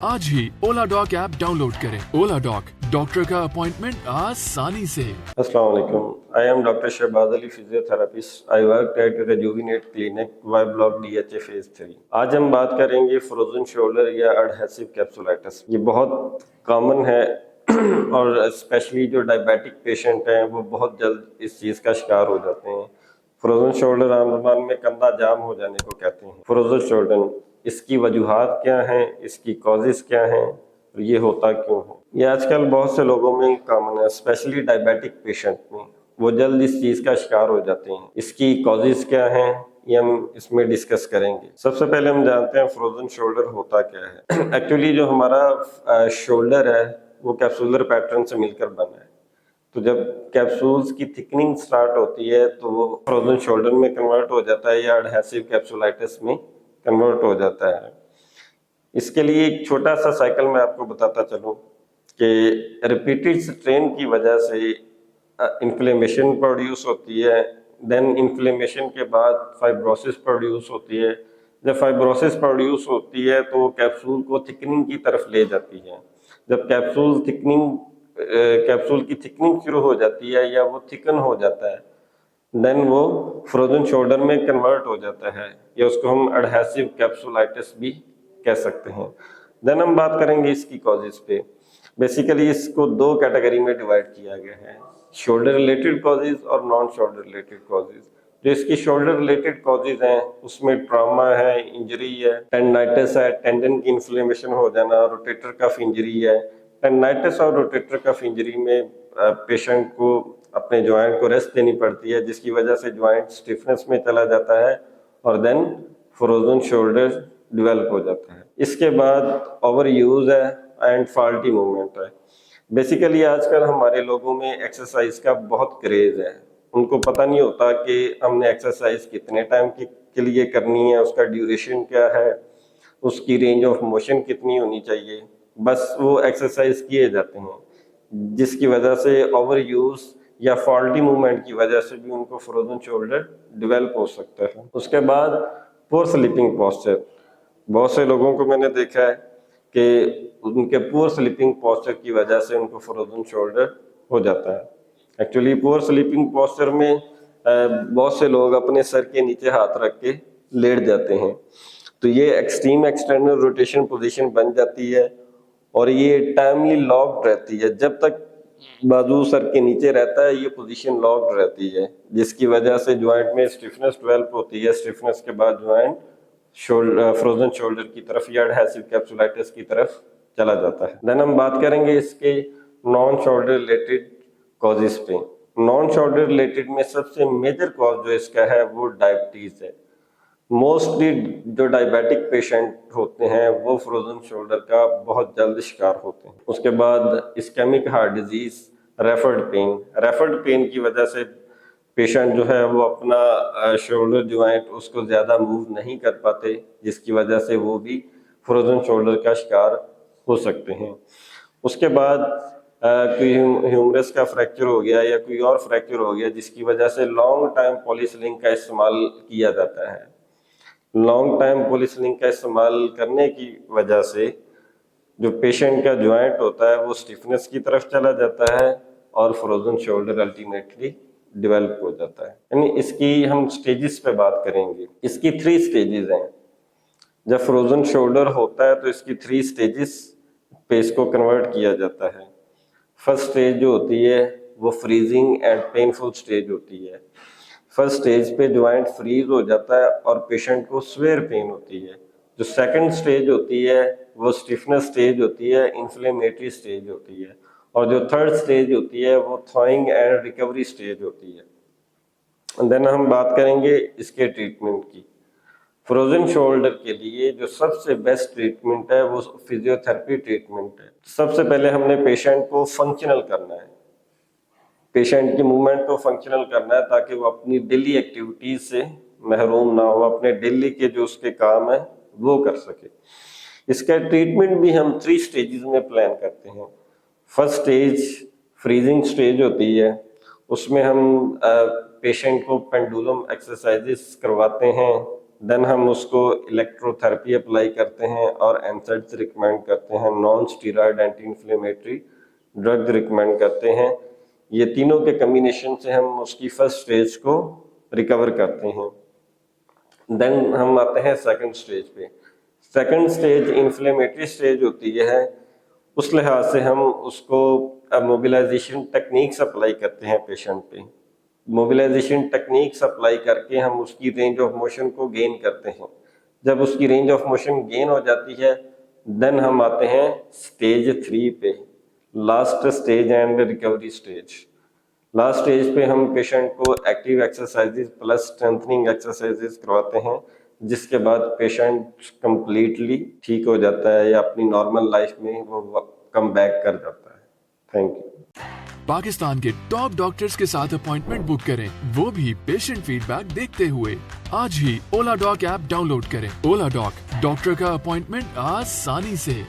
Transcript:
आज ही Ola Doc app download करें। ओला डॉक, डॉक्टर का अपॉइंटमेंट आसानी से। अस्सलाम वालेकुम। I am doctor Shahbaz Ali, physiotherapist. I work at rejuvenate clinic, Y block, DHA phase 3। आज हम बात करेंगे फ्रोजन शोल्डर या एडहेसिव कैप्सुलाइटिस। ये बहुत कॉमन है और स्पेशली जो डायबिटिक पेशेंट हैं वो बहुत जल्द इस चीज़ का शिकार हो जाते हैं। फ्रोजन शोल्डर आम ज़बान में कंधा जाम हो जाने को कहते हैं। फ्रोजन शोल्डर, इसकी वजूहात क्या हैं, इसकी कॉजेज़ क्या हैं, और ये होता क्यों है? ये आजकल बहुत से लोगों में कॉमन है, स्पेशली डायबिटिक पेशेंट में। वो जल्द इस चीज़ का शिकार हो जाते हैं। इसकी कॉजेज़ क्या हैं ये हम इसमें डिस्कस करेंगे। सबसे पहले हम जानते हैं फ्रोजन शोल्डर होता क्या है। एक्चुअली जो हमारा शोल्डर है वो कैप्सुलर पैटर्न से मिलकर बना है। तो जब कैप्सूल्स की थिकनिंग स्टार्ट होती है तो वो फ्रोजन शोल्डर में कन्वर्ट हो जाता है या एडहेसिव कैप्सुलाइटिस में कन्वर्ट हो जाता है। इसके लिए एक छोटा सा साइकिल मैं आपको बताता चलूं कि रिपीटेड स्ट्रेन की वजह से इन्फ्लेमेशन प्रोड्यूस होती है। देन इन्फ्लेमेशन के बाद फाइब्रोसिस प्रोड्यूस होती है। जब फाइब्रोसिस प्रोड्यूस होती है तो कैप्सूल को थिकनिंग की तरफ ले जाती है। जब कैप्सूल की थिकनिंग शुरू हो जाती है या वो थिकन हो जाता है, देन वो फ्रोजन शोल्डर में कन्वर्ट हो जाता है, या उसको हम एडहेसिव कैप्सुलाइटिस भी कह सकते हैं। देन हम बात करेंगे इसकी कॉजेज पे। बेसिकली इसको दो कैटेगरी में डिवाइड किया गया है, शोल्डर रिलेटेड कॉजेज और नॉन शोल्डर रिलेटेड कॉजेज। जो इसकी शोल्डर रिलेटेड कॉजेज हैं उसमें ट्रॉमा है, इंजरी है, टेंडाइटिस है, टेंडन की इन्फ्लेमेशन हो जाना, रोटेटर कफ इंजरी है। टेंडाइटिस और रोटेटर कफ इंजरी में पेशेंट को अपने जॉइंट को रेस्ट देनी पड़ती है, जिसकी वजह से जॉइंट स्टिफनेस में चला जाता है और देन फ्रोजन शोल्डर डेवलप हो जाता है। इसके बाद ओवर यूज है एंड फॉल्टी मूवमेंट है। बेसिकली आजकल हमारे लोगों में एक्सरसाइज का बहुत क्रेज है। उनको पता नहीं होता कि हमने एक्सरसाइज कितने टाइम के लिए करनी है, उसका ड्यूरेशन क्या है, उसकी रेंज ऑफ मोशन कितनी होनी चाहिए। बस वो एक्सरसाइज किए जाते हैं, जिसकी वजह से ओवर यूज या फॉल्टी मूवमेंट की वजह से भी उनको फ्रोजन शोल्डर डेवलप हो सकता है। उसके बाद पुअर स्लीपिंग पोस्चर। बहुत से लोगों को मैंने देखा है कि उनके पुअर स्लीपिंग पोस्चर की वजह से उनको फ्रोजन शोल्डर हो जाता है। एक्चुअली पुअर स्लीपिंग पोस्चर में बहुत से लोग अपने सर के नीचे हाथ रख के लेट जाते हैं, तो ये एक्सट्रीम एक्सटर्नल रोटेशन पोजीशन बन जाती है और ये टाइमली लॉक्ड रहती है। जब तक बाजू सर के नीचे रहता है ये पोजीशन लॉक्ड रहती है, जिसकी वजह से ज्वाइंट में स्टिफनेस डेवलप होती है। स्टिफनेस के बाद ज्वाइंट फ्रोजन शोल्डर की तरफ या एडहेसिव कैप्सुलाइटिस की तरफ चला जाता है। देन हम बात करेंगे इसके नॉन शोल्डर रिलेटेड कॉजेज पे। नॉन शोल्डर रिलेटेड में सबसे मेजर कॉज जो इसका है वो डायबिटीज है। मोस्टली जो डायबिटिक पेशेंट होते हैं वो फ्रोजन शोल्डर का बहुत जल्द शिकार होते हैं। उसके बाद ischaemic heart disease, referred pain की वजह से पेशेंट जो है वो अपना शोल्डर ज्वाइंट उसको ज़्यादा मूव नहीं कर पाते, जिसकी वजह से वो भी फ्रोजन शोल्डर का शिकार हो सकते हैं। उसके बाद कोई ह्यूमरस का फ्रैक्चर हो गया या कोई और फ्रैक्चर हो गया, जिसकी वजह से लॉन्ग टाइम पॉलीस्लिंग का इस्तेमाल किया जाता है। लॉन्ग टाइम पॉलीस्लिंग का इस्तेमाल करने की वजह से जो पेशेंट का ज्वाइंट होता है वो स्टिफनेस की तरफ चला जाता है और फ्रोजन शोल्डर अल्टीमेटली डेवलप हो जाता है। यानी इसकी हम स्टेजेस पे बात करेंगे। इसकी 3 स्टेजेस हैं। जब फ्रोजन शोल्डर होता है तो इसकी 3 स्टेजेस पे इसको कन्वर्ट किया जाता है। फर्स्ट स्टेज जो होती है वो फ्रीजिंग एंड पेनफुल स्टेज होती है। फर्स्ट स्टेज पे ज्वाइंट फ्रीज हो जाता है और पेशेंट को स्वेयर पेन होती है। जो सेकंड स्टेज होती है वो स्टिफनेस स्टेज होती है, इन्फ्लेमेटरी स्टेज होती है, और जो थर्ड स्टेज होती है वो थॉइंग एंड रिकवरी स्टेज होती है। देन हम बात करेंगे इसके ट्रीटमेंट की। फ्रोजन शोल्डर के लिए जो सबसे बेस्ट ट्रीटमेंट है वो फिजियोथेरेपी ट्रीटमेंट है। सबसे पहले हमने पेशेंट को फंक्शनल करना है, पेशेंट की मूवमेंट को फंक्शनल करना है ताकि वो अपनी डेली एक्टिविटीज से महरूम ना हो, अपने डेली के जो उसके काम है वो कर सके। इसका ट्रीटमेंट भी हम 3 स्टेजेस में प्लान करते हैं। फर्स्ट स्टेज फ्रीजिंग स्टेज होती है, उसमें हम पेशेंट को पेंडुलम एक्सरसाइजेस करवाते हैं देन हम उसको इलेक्ट्रोथेरेपी अप्लाई करते हैं और एनसाइड्स रिकमेंड करते हैं, non steroid anti inflammatory drug recommend करते हैं। ये तीनों के कम्बिनेशन से हम उसकी फर्स्ट स्टेज को रिकवर करते हैं। देन हम आते हैं सेकंड स्टेज पे। सेकंड स्टेज इन्फ्लेमेटरी स्टेज होती है, उस लिहाज से हम उसको मोबिलाइजेशन टेक्निक्स अप्लाई करते हैं पेशेंट पे। मोबिलाइजेशन टेक्निक्स अप्लाई करके हम उसकी रेंज ऑफ मोशन को गेन करते हैं। जब उसकी रेंज ऑफ मोशन गेन हो जाती है, देन हम आते हैं स्टेज 3 पे, last stage and recovery stage. Last stage पे हम पेशेंट को active exercises plus strengthening exercises करवाते हैं, जिसके बाद पेशेंट कंप्लीटली ठीक हो जाता है या अपनी नॉर्मल लाइफ में वो कम बैक कर जाता है। Thank you. पाकिस्तान के टॉप डॉक्टर्स के साथ अपॉइंटमेंट बुक करें, वो भी पेशेंट फीडबैक देखते हुए। आज ही ओला डॉक ऐप डाउनलोड करें। ओला डॉक, डॉक्टर का अपॉइंटमेंट आसानी से।